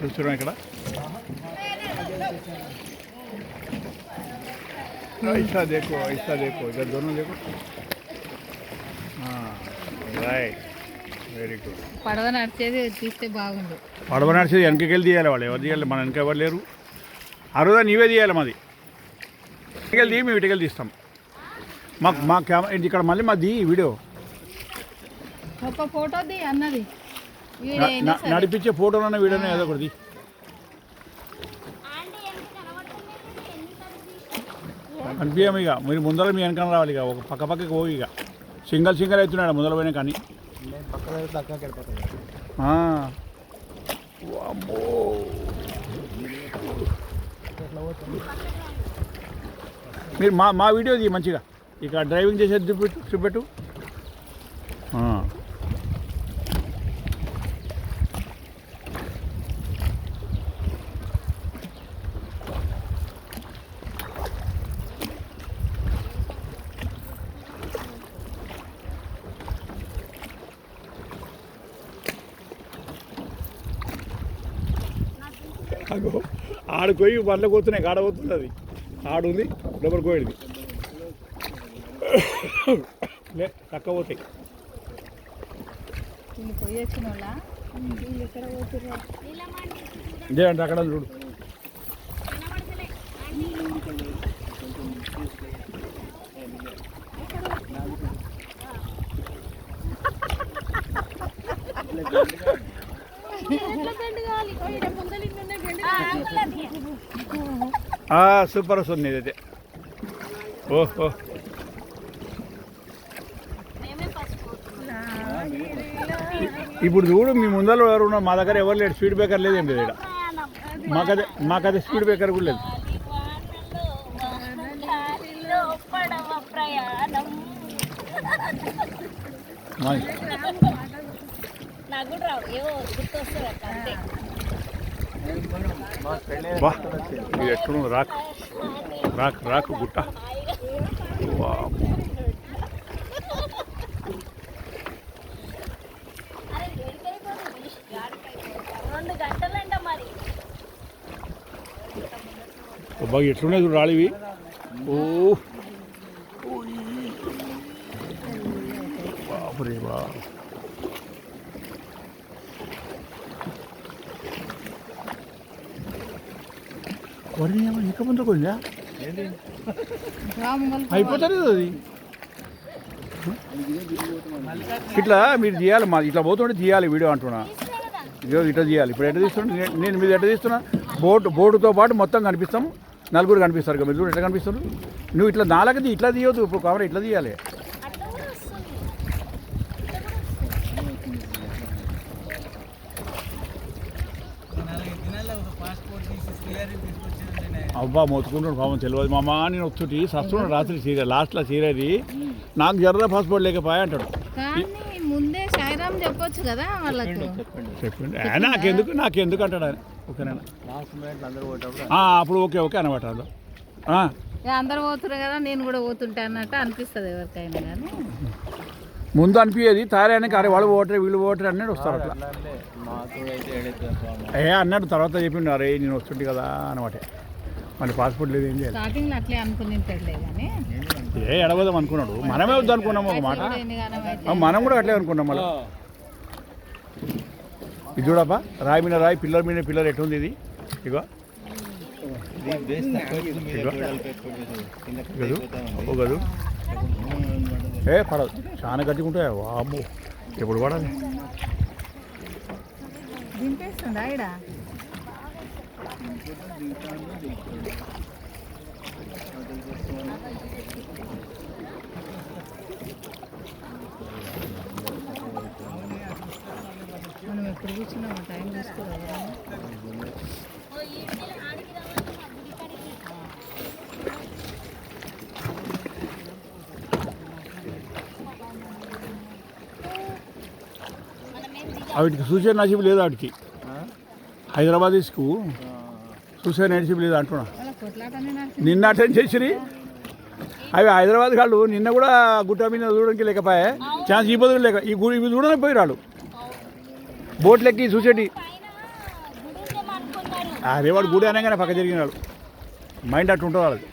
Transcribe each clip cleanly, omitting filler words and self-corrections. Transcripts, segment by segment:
చూస్తున్నాం ఇక్కడ ऐसा देखो इधर दोनों देखो రైట్ వెరీ గుడ్. పడవ నడిచేది తీస్తే బాగుండు. పడవ నడిచేది వెనకకి వెళ్ళి తీయాలి, వాళ్ళు ఎవరు తీయాలి, మన వెనక ఎవరు లేరు. అరుదా నీవే తీయాలి, మాది ఇటుకెళ్ళి తీయి, మేము ఇటుకెళ్ళి తీస్తాం. మా కెమెరా ఇక్కడ మళ్ళీ మాది వీడియో ఒక ఫోటో ది అన్నది నడిపించే ఫోటోలన్న వీడియోనే ఏదో ఒకటి. అనిపించాం ఇక మీరు ముందర మీ వెనకాల రావాలి, ఇక ఒక పక్క పక్కకి పోయి ఇక సింగల్ అవుతున్నాడు ముందర పోయినా కానీ. మీరు మా వీడియో తీ మంచిగా, ఇక డ్రైవింగ్ చేసేది చూపెట్టు. ఆడుకోయి బండ్ల పోతున్నాయి, కాడ పోతుంది, అది ఆడుంది డబ్బర్ కోయడిది లే తక్క పోతాయి. ఇదే అంటే అక్కడ చూడు. సూపర్ వస్తుంది ఇదైతే. ఓహో ఇప్పుడు చూడు, మీ ముందర ఎవరు ఉన్నారు, మా దగ్గర ఎవరు లేడు, స్పీడ్ బ్రేకర్ లేదు, ఏం లేదు ఇక్కడ. మాకదే స్పీడ్ బ్రేకర్ కూడా లేదు. ఇది ఎక్కడ రాక్ గుట్ట. బాగా ఎట్లున్నాయి చూడు రాళివి. ఓ బాబురే బా. వరి ఇంకా ముందు కొంచెం అయిపోతుంది అది. ఇట్లా మీరు తీయాలి, మా ఇట్లా పోతుంటే తీయాలి వీడియో అంటున్నా. ఇట్లా తీయాలి. ఇప్పుడు ఎట్లా తీస్తున్నా నేను, మీరు ఎట్లా తీస్తున్నా, బోటుతో పాటు మొత్తం కనిపిస్తాం, నలుగురు కనిపిస్తారు కదా, మీరు చూడు ఎట్లా కనిపిస్తారు. నువ్వు ఇట్లా నాలుగది ఇట్లా తీయొద్దు, ఇప్పుడు కెమెరా ఇట్లా తీయాలి. అబ్బా మొత్తుకుంటున్నాడు పాపం, తెలియదు మామ నేను వచ్చి సస్తున్నాడు రాత్రి సీరియల్ లాస్ట్లో సీరియది నాకు జర్ర పాస్పోర్ట్ లేకపోయా అంటాడు. ముందే సాయిరామ్ చెప్పొచ్చు కదా వాళ్ళకి. చెప్పండి నాకెందుకు అంటాడు ఆయన. ఓకేనా అప్పుడు ఓకే అనమాట. అందరు పోతున్నారు కదా, నేను కూడా పోతుంటా అన్నట్టు అనిపిస్తుంది ఎవరికైనా. కానీ ముందు అనిపించేది తారానికి, అరే వాళ్ళు ఓటరే వీళ్ళు ఓటరే అన్నాడు, వస్తారు అట్లా అన్నాడు. తర్వాత చెప్పిండు అరే నేను వస్తుంటే కదా అనమాట. మళ్ళీ పాస్పోర్ట్ లేదు, ఏం చేయాలి. స్టార్టింగ్ అట్లే అనుకునింటాడులే కానీ ఎడబోదాం అనుకున్నాడు. మనమే వద్దు అనుకున్నాము ఒక మాట, మనం కూడా అట్లే అనుకున్నాం. మళ్ళీ ఇది చూడప్ప, రాయి మీద రాయి, పిల్లర్ మీద పిల్లర్ ఎట్టుంది ఇది. ఇగో గదు పడదు, చాలా గట్టిగా ఉంటాయి. వామ్మో ఎప్పుడు పడాలి. దింపేస్తుందా ఈడ. మనం ఎప్పుడు కూర్చున్నాము, టైం తీసుకోవాలి. వాటికి చూసే నసీబు లేదు, వాటికి హైదరాబాదీస్కు చూసే నసీబు లేదు అంటున్నా. నిన్న అటెండ్ చేసిరి అవి హైదరాబాద్ వాళ్ళు. నిన్న కూడా గుట్ట మీద చూడడానికి లేకపోయా, ఛాన్స్ ఈ బదులు లేక ఈ గుడి ఇవి చూడడానికి పోయి రాడు. బోట్లెక్కి చూసేటి అరే వాడు గుడి అనగానే పక్క జరిగినాడు మైండ్ అట్టు ఉంటుంది వాళ్ళది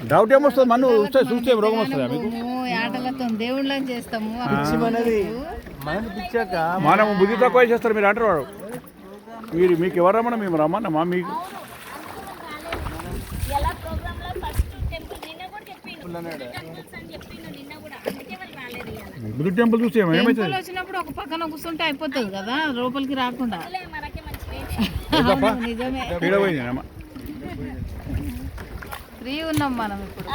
డౌట్ ఏమొస్తుంది మన చూస్తే చూస్తే రోగం వస్తుందా మీకు ఆటలతో దేవుళ్ళని చేస్తాము మనం బుద్ధి తక్కువ చేస్తారు మీరు అంటారు వాడు మీకు ఎవరు రమ్మన్నా మేము రమ్మన్నమ్మా మీకు బుద్ధి టెంపుల్ చూస్తే ఏమైతుంది వచ్చినప్పుడు ఒక పక్కన కూర్చుంటే అయిపోతుంది కదా లోపలికి రాకుండా నిజమే ఫ్రీ ఉన్నాం మనం ఇప్పుడు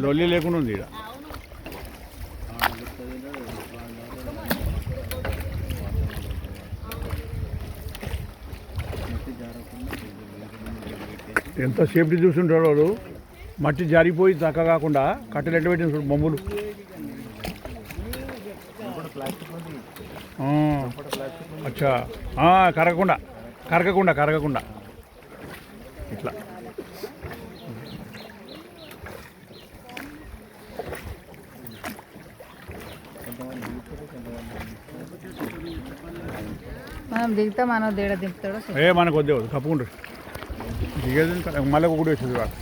లొల్లి లేకుండా ఉంది ఇక్కడ ఎంత సేఫ్టీ చూస్తుంటాడు వాడు మట్టి జారిపోయి చక్క కాకుండా కట్టెలు ఎట్ట పెట్టిన చూడు బొమ్మలు అచ్చా కరగకుండా కరగకుండా కరగకుండా ఇట్లా మనం దిగుతా మనం దేడ దింపుతాడో మనకు వద్దే వద్దు కప్పుకుంటారు దిగేది మళ్ళీ ఒకటి వచ్చింది వాడు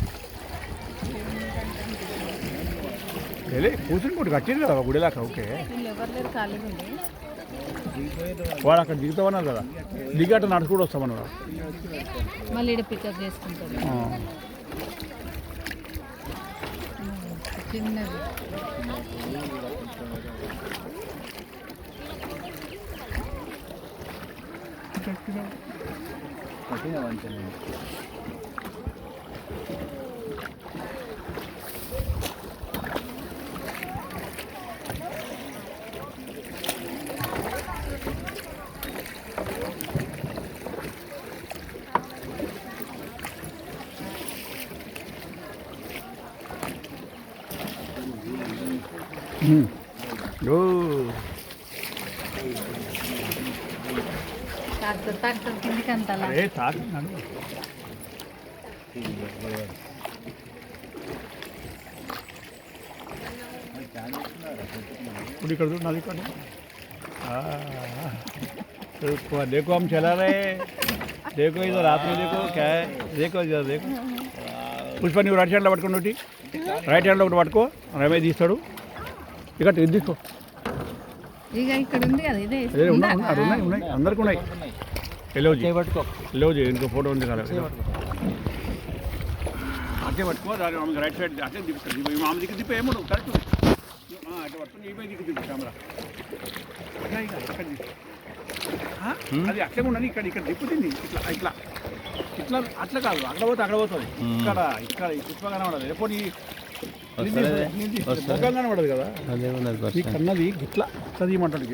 కూర్చుని కూడా కట్టింది కదా గుడిలాక ఓకే ఎవరు లేరు ఖాళీగా ఉంది వాడు అక్కడ దిగుతామన్నారు కదా దిగట నడుచుకుంటూ వస్తామన్నారు మళ్ళీ ఇక్కడ పికప్ చేసుకుంటాడు చిన్నది ట్రాక్టర్ కిందికి అంతలా ఇప్పుడు ఇక్కడ నాది ఇక్కడ देखो हम चला रहे देखो इधर रात में देखो क्या है देखो इधर देखो పుష్ప నువ్వు రైట్ హ్యాండ్లో పట్టుకుని ఒకటి రైట్ హ్యాండ్లో ఒకటి పట్టుకో రమేష్ తీస్తాడు ఇక్కడ ఇది తీసుకో ఇక ఇక్కడ ఉంది కదా ఇదే ఉన్నాయి ఉన్నాయి అందరికి ఉన్నాయి ఎలోజీ పట్టుకో ఎలోజీ ఇంకో ఫోటో ఉంది కదా అట్టే పట్టుకో దాని ఆమెకి రైట్ సైడ్ అట్టే దిప్పుతాడు ఆమె దిక్కు తిప్పే ఏమో కరెక్ట్ అట్లా పట్టుకుని ఈ దిక్కు తిప్పు కెమెరా అట్లా ఇక ఇక్కడ అది అట్లే ఉండని ఇక్కడ ఇక్కడ తిప్పుతుంది ఇట్లా ఇట్లా ఇట్లా అట్లా కాదు అక్కడ పోతే అక్కడ పోతుంది ఇక్కడ ఇక్కడ పుష్ప కనబడదు ఎప్పుడు కనబడదు కదా ఈ కన్నది ఇట్లా చదివమంటాడు